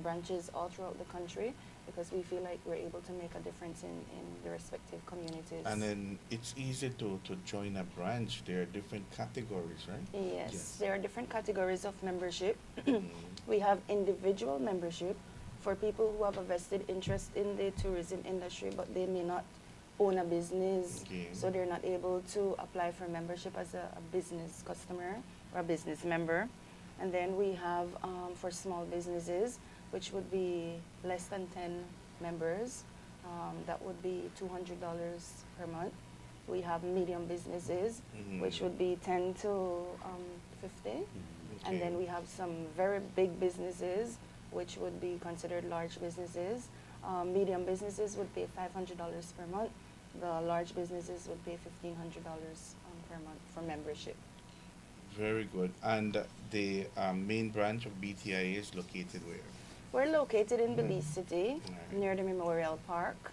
branches all throughout the country, because we feel like we're able to make a difference in the respective communities. And then it's easy to join a branch. There are different categories, right? Yes, there are different categories of membership. We have individual membership for people who have a vested interest in the tourism industry, but they may not own a business, so they're not able to apply for membership as a business customer or a business member. And then we have for small businesses, which would be less than 10 members, that would be $200 per month. We have medium businesses, which would be 10 to 50. And then we have some very big businesses, which would be considered large businesses. Medium businesses would pay $500 per month. The large businesses would pay $1,500 per month for membership. Very good. And the main branch of BTIA is located where? We're located in Belize City, near the Memorial Park.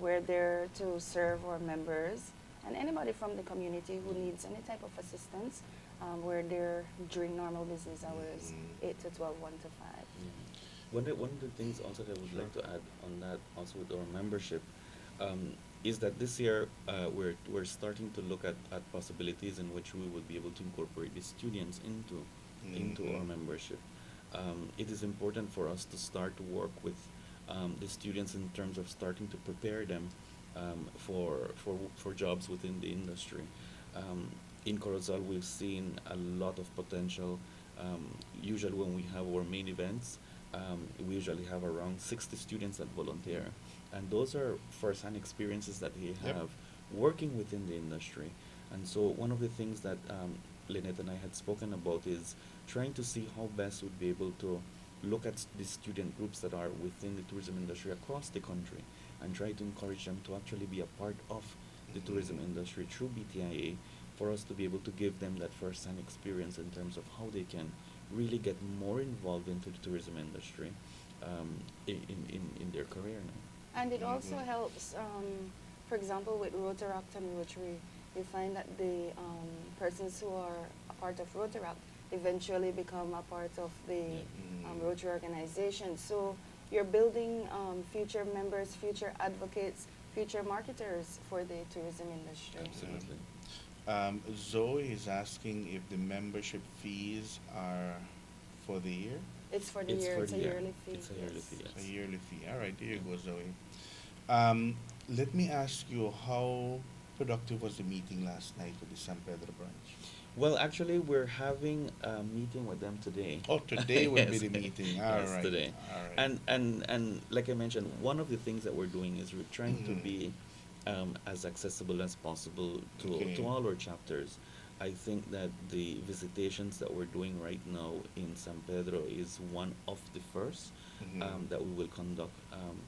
We're there to serve our members and anybody from the community who needs any type of assistance. We're there during normal business hours, 8 to 12, 1 to 5. One of the things also that I would like to add on that, also with our membership, is that this year we're starting to look at possibilities in which we would be able to incorporate the students into our membership. It is important for us to start to work with the students in terms of starting to prepare them for jobs within the industry. In Corozal, we've seen a lot of potential. Usually when we have our main events, we usually have around 60 students that volunteer. And those are first-hand experiences that they have working within the industry. And so one of the things that Lynette and I had spoken about is trying to see how best we'd be able to look at the student groups that are within the tourism industry across the country and try to encourage them to actually be a part of the tourism industry through BTIA, for us to be able to give them that first-hand experience in terms of how they can really get more involved into the tourism industry in their career now. And it also helps, for example, with Rotaract and Rotary, we find that the persons who are a part of Rotaract eventually become a part of the Rotary organization. So you're building future members, future advocates, future marketers for the tourism industry. Absolutely. Zoe is asking if the membership fees are for the year? It's for the year. It's a yearly fee. It's a yearly fee, yes. A yearly fee. All right, there you go, Zoe. Let me ask you, how productive was the meeting last night with the San Pedro branch? Well, actually, we're having a meeting with them today. Oh, today will be Yes. the meeting. All Yes, right. today. All right. And like I mentioned, one of the things that we're doing is we're trying to be as accessible as possible to all our chapters. I think that the visitations that we're doing right now in San Pedro is one of the first that we will conduct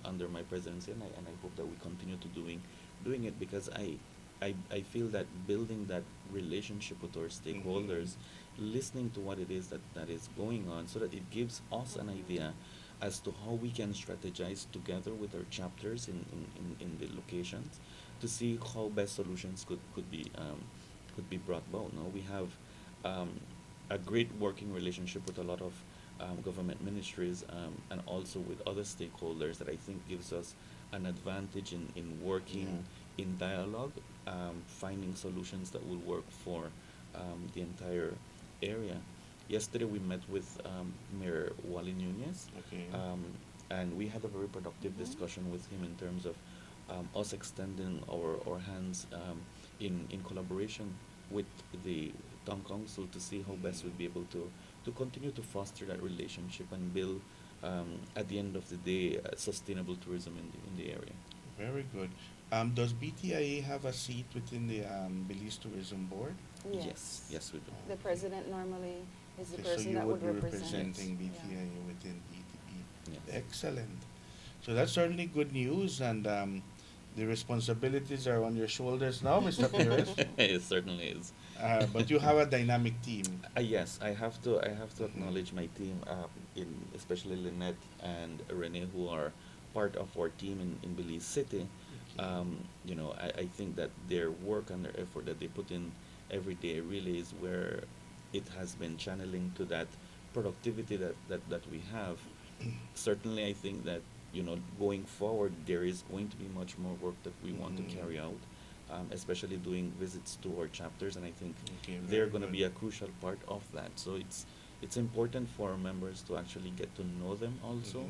under my presidency, and I hope that we continue to doing it, because I feel that building that relationship with our stakeholders, listening to what it is that is going on, so that it gives us an idea as to how we can strategize together with our chapters in the locations to see how best solutions could be brought about. Now we have a great working relationship with a lot of government ministries and also with other stakeholders that I think gives us an advantage in working in dialogue, finding solutions that will work for the entire area. Yesterday we met with Mayor Wally Nunez, and we had a very productive discussion with him in terms of us extending our hands in collaboration with the town council to see how best we'd be able to continue to foster that relationship and build, at the end of the day, sustainable tourism in the area. Very good. Does BTIA have a seat within the Belize Tourism Board? Yes. Yes, we do. The president normally is the Okay, so person you that would would be represent. representing BTIA within BTP. Yes. Excellent. So that's certainly good news, and the responsibilities are on your shoulders now, Mr. Perez. It certainly is. But you have a dynamic team. Yes, I have to. I have to Mhm. acknowledge my team, in especially Lynette and Renee, who are part of our team in Belize City. I think that their work and their effort that they put in every day really is where it has been channeling to that productivity that we have. Certainly, I think that going forward there is going to be much more work that we want to carry out, especially doing visits to our chapters, and I think Okay, they're very going to good. be a crucial part of that. So it's important for our members to actually get to know them also,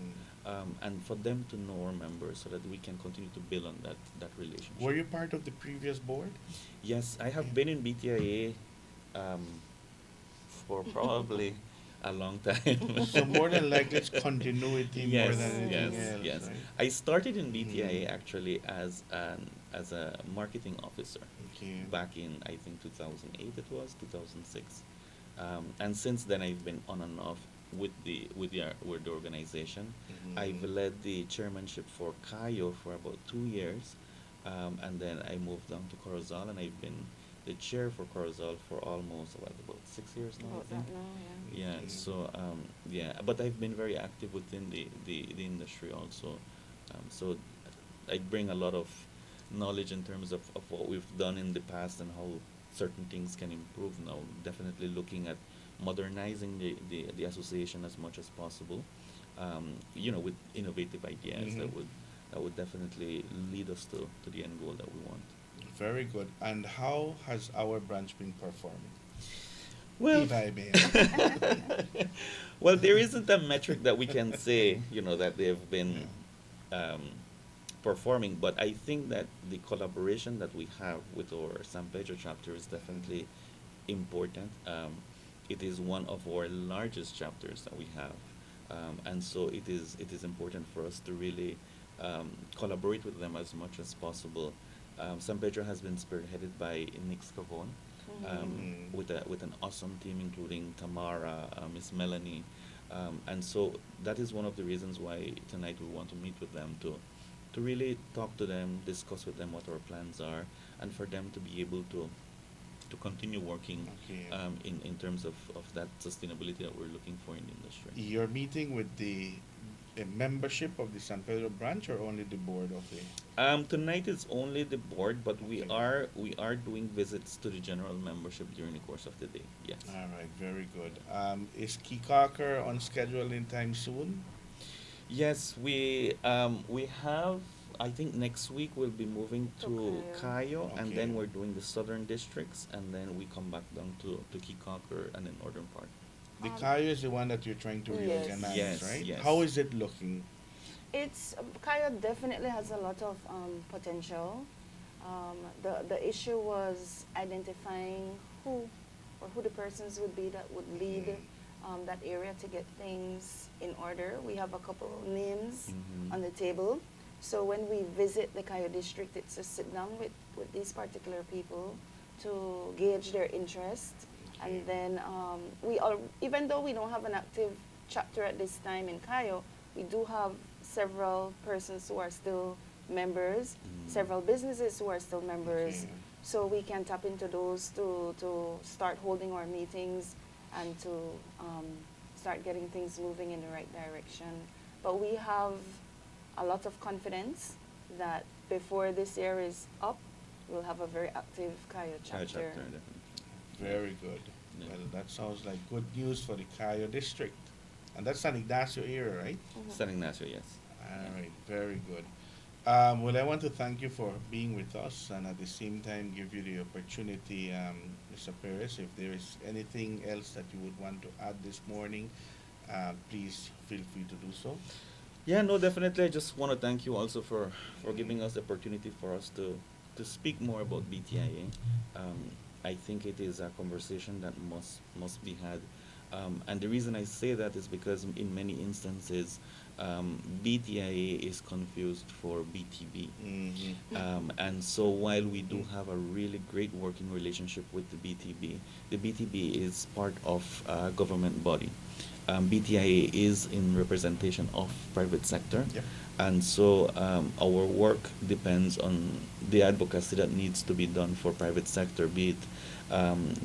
and for them to know our members so that we can continue to build on that relationship. Were you part of the previous board? Yes, I have been in BTIA for probably a long time. So more than likely it's continuity more Yes, than anything yes, else, yes. right? I started in BTIA actually as a marketing officer Okay. back in, I think, 2008 it was, 2006. And since then I've been on and off with the organization. I've led the chairmanship for Cayo for about 2 years, and then I moved down to Corozal, and I've been the chair for Corozal for almost about 6 years now, I About think. that now, yeah. Yeah, so yeah, but I've been very active within the industry also. So I bring a lot of knowledge in terms of what we've done in the past and how certain things can improve now. Definitely looking at modernizing the association as much as possible, with innovative ideas that would definitely lead us to the end goal that we want. Very good. And how has our branch been performing? Well, Iba. well, there isn't a metric that we can say, that they've been performing, but I think that the collaboration that we have with our San Pedro chapter is definitely important. It is one of our largest chapters that we have, and so it is important for us to really collaborate with them as much as possible. San Pedro has been spearheaded by Nick Scavone, with an awesome team, including Tamara, Miss Melanie, and so that is one of the reasons why tonight we want to meet with them to really talk to them, discuss with them what our plans are, and for them to be able to continue working Okay. in terms of that sustainability that we're looking for in the industry. You're meeting with the membership of the San Pedro branch or only the board of the... Tonight is only the board, but we Okay. are doing visits to the general membership during the course of the day. Yes. All right, very good. Is Kikaker on schedule anytime soon? Yes, we have. I think next week we'll be moving to Cayo, and Okay. then we're doing the southern districts, and then we come back down to Kikaker and then northern part. The Kayo is the one that you're trying to Yes. reorganize, Yes, right? yes. How is it looking? It's Kaya definitely has a lot of potential. The issue was identifying who the persons would be that would lead that area to get things in order. We have a couple names on the table. So when we visit the Cayo district, it's to sit down with these particular people to gauge their interest. And then even though we don't have an active chapter at this time in Cayo, we do have several persons who are still members, several businesses who are still members. Okay. So we can tap into those to start holding our meetings and to start getting things moving in the right direction. But we have a lot of confidence that before this year is up, we'll have a very active Cayo Cayo chapter. definitely. Very good. Yeah. Well, that sounds like good news for the Cayo district. And that's San Ignacio area, right? San Ignacio, yes. All right, very good. Well, I want to thank you for being with us and at the same time give you the opportunity, Mr. Perez, if there is anything else that you would want to add this morning, please feel free to do so. Yeah, no, definitely. I just want to thank you also for giving us the opportunity for us to speak more about BTIA. I think it is a conversation that must be had. And the reason I say that is because in many instances, BTIA is confused for BTB. And so while we do have a really great working relationship with the BTB is part of a government body. BTIA is in representation of private sector. Yep. And so our work depends on the advocacy that needs to be done for private sector, be it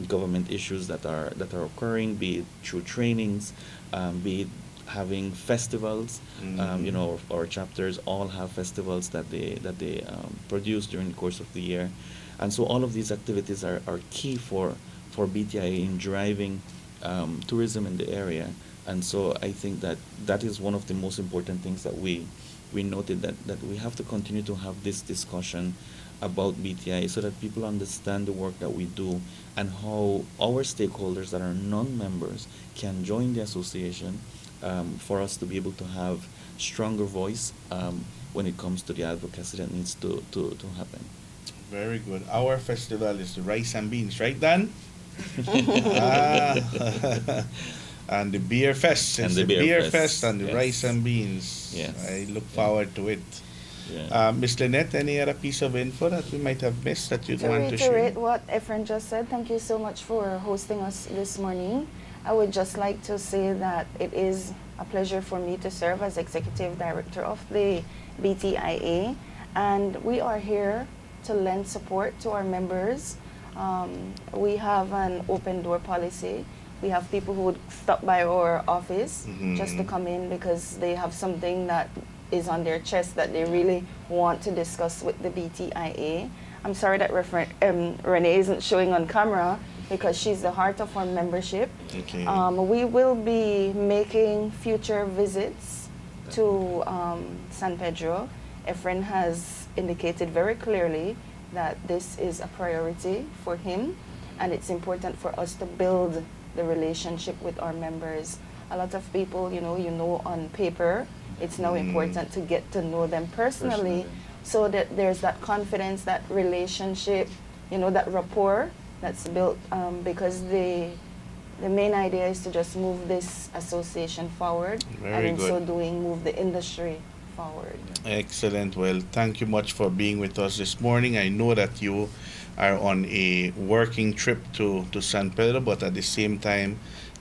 government issues that are occurring, be it through trainings, be it having festivals. You know, our chapters all have festivals that they produce during the course of the year, and so all of these activities are key for BTIA in driving tourism in the area. And so I think that is one of the most important things that we noted, that we have to continue to have this discussion about BTI so that people understand the work that we do and how our stakeholders that are non-members can join the association for us to be able to have stronger voice when it comes to the advocacy that needs to happen. Very good. Our festival is the rice and beans, right, Dan? And the beer fest. It's the beer fest and the yes. rice and beans. Yes. I look forward to it. Yeah. Miss Lynette, any other piece of info that we might have missed that you'd want to share? reiterate what Efren just said, thank you so much for hosting us this morning. I would just like to say that it is a pleasure for me to serve as Executive Director of the BTIA, and we are here to lend support to our members. We have an open door policy. We have people who would stop by our office just to come in because they have something that is on their chest that they really want to discuss with the BTIA. I'm sorry that Renee isn't showing on camera because she's the heart of our membership. Okay. We will be making future visits to San Pedro. Efren has indicated very clearly that this is a priority for him, and it's important for us to build the relationship with our members. A lot of people, you know on paper, it's now important to get to know them personally, so that there's that confidence, that relationship, that rapport that's built, because the main idea is to just move this association forward, and in so doing, move the industry forward. Excellent. Well, thank you much for being with us this morning. I know that you are on a working trip to San Pedro, but at the same time,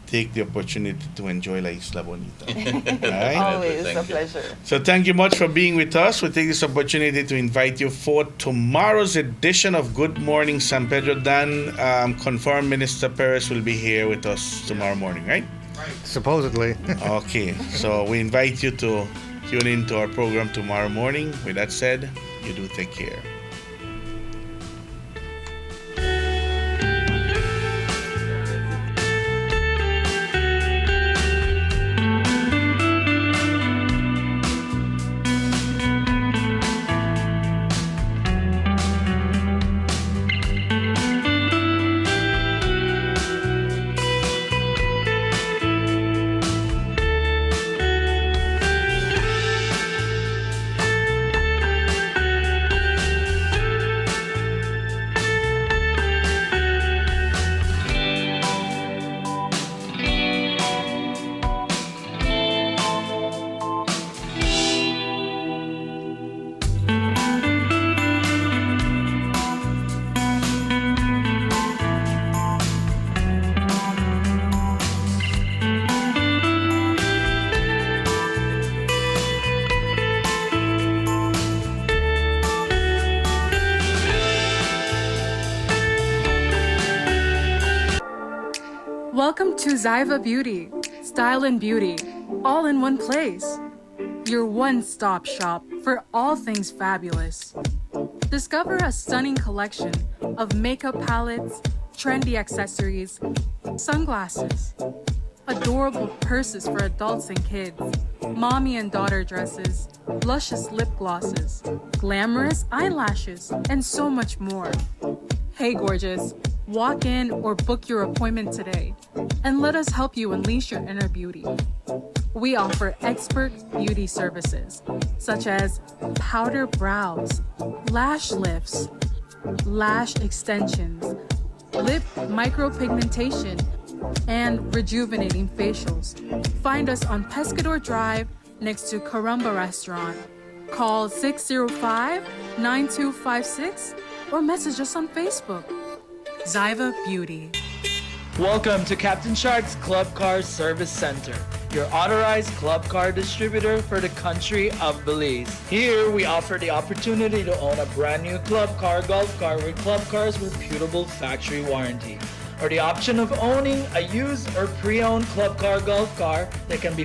take the opportunity to enjoy La Isla Bonita. Right? Always a pleasure. So thank you much for being with us. We take this opportunity to invite you for tomorrow's edition of Good Morning San Pedro. Dan, confirmed Minister Perez will be here with us tomorrow morning, right? Supposedly. Okay, so we invite you to tune in to our program tomorrow morning. With that said, you do take care. Welcome to Zyva Beauty, style and beauty, all in one place. Your one-stop shop for all things fabulous. Discover a stunning collection of makeup palettes, trendy accessories, sunglasses, adorable purses for adults and kids, mommy and daughter dresses, luscious lip glosses, glamorous eyelashes, and so much more. Hey gorgeous, walk in or book your appointment today and let us help you unleash your inner beauty. We offer expert beauty services such as powder brows, lash lifts, lash extensions, lip micropigmentation, and rejuvenating facials. Find us on Pescador Drive next to Caramba Restaurant. Call 605-9256 or message us on Facebook. Zyva Beauty. Welcome to Captain Shark's Club Car Service Center, your authorized club car distributor for the country of Belize. Here, we offer the opportunity to own a brand new club car, golf car with club cars with reputable factory warranty, or the option of owning a used or pre-owned club car, golf car that can be